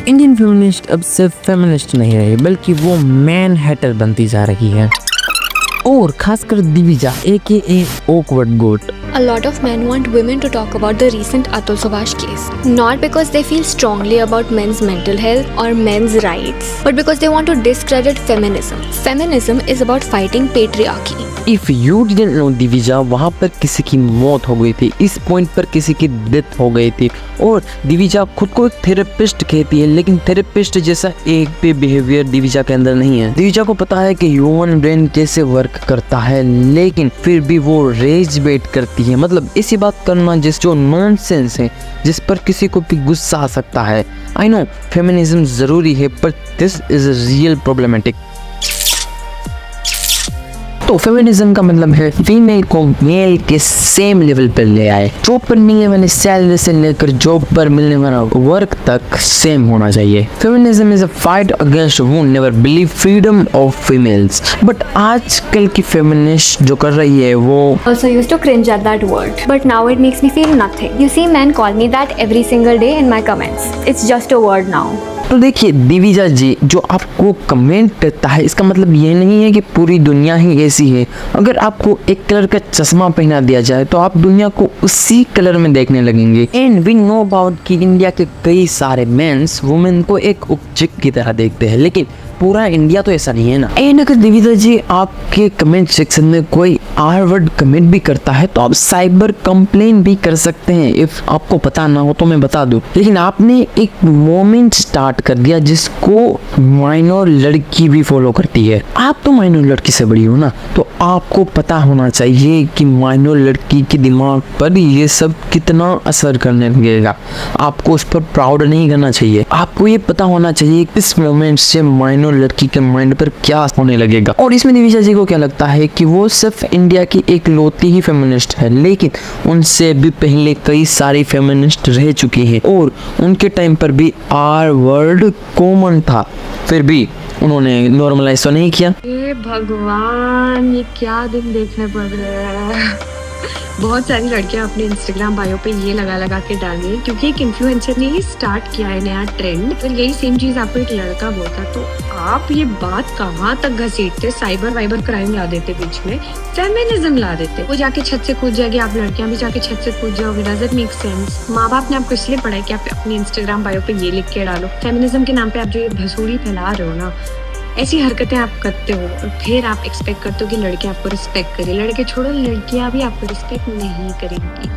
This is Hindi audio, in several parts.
इंडियन फेमिनिस्ट अब सिर्फ फेमिनिस्ट नहीं रही बल्कि वो मैन हेटर बनती जा रही है, और खासकर Divija AKA awkward goat. A lot of men want women to talk about the recent Atul Subhash case, not because they feel strongly about men's mental health or men's rights, but because they want to discredit feminism. Feminism is about fighting patriarchy. If you didn't know Divija, वहाँ पर किसी की मौत हो गई थी, इस पॉइंट पर किसी की डेथ हो गई थी, और दिविजा खुद को थेरेपिस्ट कहती है, लेकिन थेरेपिस्ट जैसा एक भी बिहेवियर दिविजा के अंदर नहीं है। दिविजा को पता है कि ह्यूमन ब्रेन कैसे वर्क करता है, लेकिन फिर भी वो रेज बेट करती है, मतलब ऐसी बात करना जो नॉनसेंस है, जिस पर किसी को भी गुस्सा आ सकता है। आई नो फेमिनिज्म जरूरी है, पर दिस इज रियल प्रॉब्लमेटिक। तो फेमिनिज्म का मतलब है फीमेल को मेल के सेम लेवल पर ले आए। जॉब पर मिलने वाली सैलरी से लेकर जॉब पर मिलने वाला वर्क तक सेम होना चाहिए। Feminism is a fight against who never believe freedom of females. But आजकल की फेमिनिस्ट जो कर रही है वो Also used to cringe at that word, but now it makes me feel nothing. You see, men call me that every single day in my comments. It's just a word now. तो देखिए दिविजा जी जो आपको कमेंट करता है, इसका मतलब ये नहीं है कि पूरी दुनिया ही ऐसी है। अगर आपको एक कलर का चश्मा पहना दिया जाए तो आप दुनिया को उसी कलर में देखने लगेंगे। एंड वी नो अबाउट कि इंडिया के कई सारे मेंस वुमेन को एक ऑब्जेक्ट की तरह देखते हैं, लेकिन पूरा इंडिया तो ऐसा नहीं है ना। एंड अगर दिविजा जी आपके कमेंट सेक्शन में कोई आर वर्ड कमेंट भी करता है तो आप साइबर कंप्लेन भी कर सकते हैं। इफ आपको पता ना हो तो मैं बता दूं, लेकिन आपने एक मोमेंट स्टार्ट कर दिया जिसको माइनर लड़की भी फॉलो करती है। आप तो माइनर लड़की से बड़ी हो ना, तो आपको पता होना चाहिए कि माइनर लड़की के दिमाग पर ये सब कितना असर करने लगेगा। आपको उस पर प्राउड नहीं करना चाहिए। आपको ये पता होना चाहिए कि इस मोमेंट से माइनर लड़की के माइंड पर क्या होने लगेगा। और इसमें दिविजा जी को क्या लगता है कि वो सिर्फ इंडिया की एक लौती ही फेमिनिस्ट है, लेकिन उनसे भी पहले कई सारी फेमिनिस्ट रह चुकी हैं और उनके टाइम पर भी आर वर्ड कॉमन था, फिर भी उन्होंने नॉर्मलाइज तो नहीं किया। हे भगवान, ये क्या दिन देखने पड़ रहे हैं। बहुत सारी लड़कियां अपने इंस्टाग्राम बायो पे ये लगा लगा के डाल रही है, क्योंकि एक इन्फ्लुएंसर ने ही स्टार्ट किया है नया ट्रेंड। फिर यही सेम चीज आपको एक लड़का बोलता तो आप ये बात कहाँ तक घसीटते, साइबर वाइबर क्राइम ला देते, बीच में फेमिनिज्म ला देते। वो जाके छत से कूद जाएगी, आप लड़कियां भी जाके छत से कूद जाओगे। Does it make sense? माँ बाप ने आपको इसलिए पढ़ा है कि आप अपनी इंस्टाग्राम बायो पे ये लिख के डालो। फेमिनिज्म के नाम पे आप जो ये भसूड़ी फैला रहे हो ना, ऐसी हरकतें आप करते हो और फिर आप एक्सपेक्ट करते हो कि लड़के आपको रिस्पेक्ट करें। लड़के छोड़ो, लड़कियां भी आपको रिस्पेक्ट नहीं करेंगी।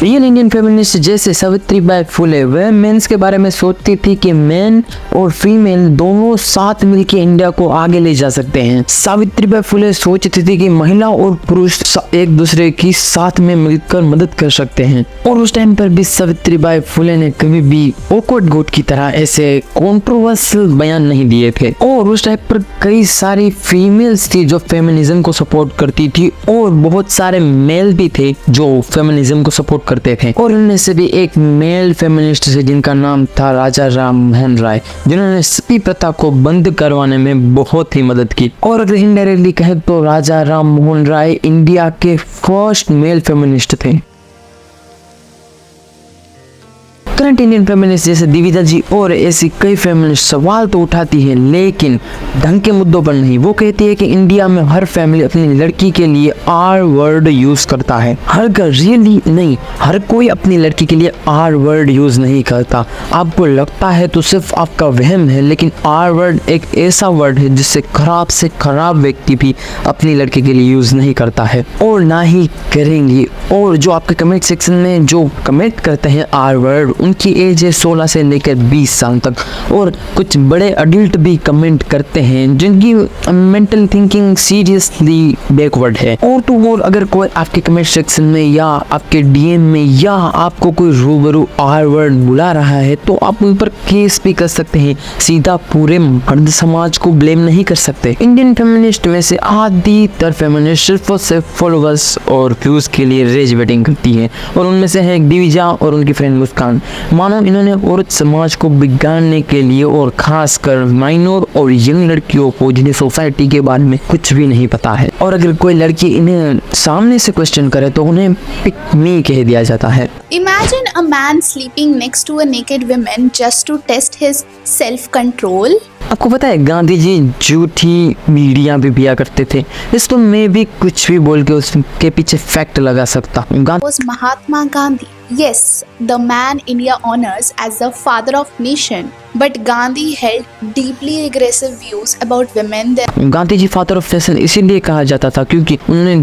रियल इंडियन फेमिनिस्ट जैसे सावित्रीबाई फुले वह मेंस के बारे में सोचती थी कि मेन और फीमेल दोनों साथ मिलकर इंडिया को आगे ले जा सकते हैं। सावित्रीबाई फुले सोचती थी कि महिला और पुरुष एक दूसरे की साथ में मिलकर मदद कर सकते हैं। और उस टाइम पर भी सावित्रीबाई फुले ने कभी भी awkward goat की तरह ऐसे कंट्रोवर्शियल बयान नहीं दिए थे। और उस टाइम पर कई सारी फीमेल्स थी जो फेमिनिज्म को सपोर्ट करती थी, और बहुत सारे मेल भी थे जो फेमिनिज्म को सपोर्ट करते थे। और उनमें से भी एक मेल फेमिनिस्ट थे जिनका नाम था राजा राम मोहन राय, जिन्होंने सती प्रथा को बंद करवाने में बहुत ही मदद की। और अगर इनडायरेक्टली कहे तो राजा राम मोहन राय इंडिया के फर्स्ट मेल फेमिनिस्ट थे। करंट इंडियन फेमिनिस्ट जैसे दिविजा जी और ऐसी कई फेमिनिस्ट सवाल तो उठाती है, लेकिन ढंग के मुद्दों पर नहीं। वो कहती है कि इंडिया में हर फैमिली अपनी लड़की के लिए आर वर्ड यूज करता है। हर घर रियली नहीं, हर कोई अपनी लड़की के लिए आर वर्ड यूज नहीं करता। आपको लगता है तो सिर्फ आपका वहम है, लेकिन आर वर्ड एक ऐसा वर्ड है जिससे खराब से खराब व्यक्ति भी अपनी लड़की के लिए यूज नहीं करता है और ना ही करेंगे। और जो आपके कमेंट सेक्शन में जो कमेंट करते हैं आर वर्ड, उनकी एज है 16 से लेकर 20 साल तक। और कुछ बड़े अडल्ट भी कमेंट करते हैं जिनकी मेंटल थिंकिंग सीरियसली बैकवर्ड है। और तो और अगर कोई आपके कमेंट सेक्शन में या आपके डीएम में या आपको कोई रूबरू आर वर्ड बुला रहा है तो आप उन पर केस भी कर सकते हैं। सीधा पूरे मर्द समाज को ब्लेम नहीं कर सकते। इंडियन फेमिनिस्ट में से आधी फेमिनिस्ट सिर्फ और सिर्फ फॉलोअर्स और व्यूज के लिए रेज वेटिंग करती है, और उनमें से है दिविजा और उनकी फ्रेंड मुस्कान। मानो इन्होंने औरत समाज को बिगाड़ने के लिए और खासकर माइनर और यंग लड़कियों को जिन्हें सोसाइटी के बारे में कुछ भी नहीं पता है, और अगर कोई लड़की इन्हें सामने से क्वेश्चन करे तो उन्हें पिक मी कह दिया जाता है। Imagine a man sleeping next to a naked woman just to test his self-control. आपको पता है गांधी जी झूठी मीडिया भी पिया करते थे, इसको मैं भी कुछ भी बोल के उसके पीछे फैक्ट लगा सकता हूँ। Was Mahatma Gandhi. Yes, the man India honors as the father of nation. But Gandhi held deeply regressive views about women. Gandhi ji father of nation इसीलिए कहा जाता था क्योंकि उन्होंने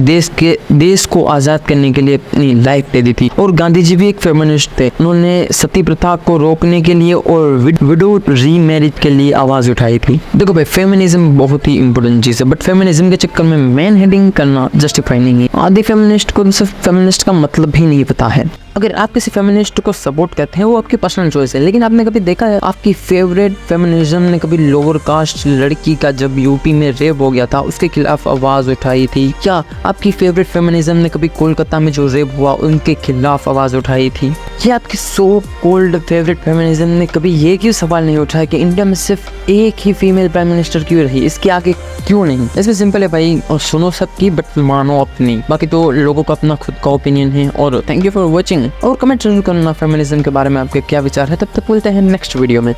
देश को आज़ाद करने के लिए अपनी लाइफ दे दी थी, और गांधी जी भी एक फेमिनिस्ट थे। उन्होंने सती प्रथा को रोकने के लिए और विडो रीमैरिज के लिए आवाज़ उठाई थी। देखो भाई, फेमिनिज्म बहुत ही इंपॉर्टेंट चीज़ है, बट फेमिनिज्म के चक्कर में मैन हेडिंग करना जस्टिफाई नहीं है। आधे फेमिनिस्ट को सिर्फ फेमिनिस्ट का मतलब ही नहीं पता है। अगर आप किसी फेमिनिस्ट को सपोर्ट करते हैं वो आपकी पर्सनल चॉइस है, लेकिन आपने कभी देखा है आपकी फेवरेट फेमिनिज्म ने कभी लोअर कास्ट लड़की का जब यूपी में रेप हो गया था उसके खिलाफ आवाज उठाई थी? क्या आपकी फेवरेट फेमिनिज्म ने कभी कोलकाता में जो रेप हुआ उनके खिलाफ आवाज उठाई थी? क्या आपकी सो कॉल्ड फेवरेट फेमिनिज्म ने कभी ये क्यों सवाल नहीं उठाया कि इंडिया में सिर्फ एक ही फीमेल प्राइम मिनिस्टर क्यों रही, इसके आगे क्यों नहीं? इसमें सिंपल है भाई, और सुनो सबकी बट मानो अपनी। बाकी तो लोगों का अपना खुद का ओपिनियन है। और थैंक यू फॉर वॉचिंग, और कमेंट जरूर करना फेमिनिज्म के बारे में आपके क्या विचार है। तब तक बोलते हैं नेक्स्ट वीडियो में।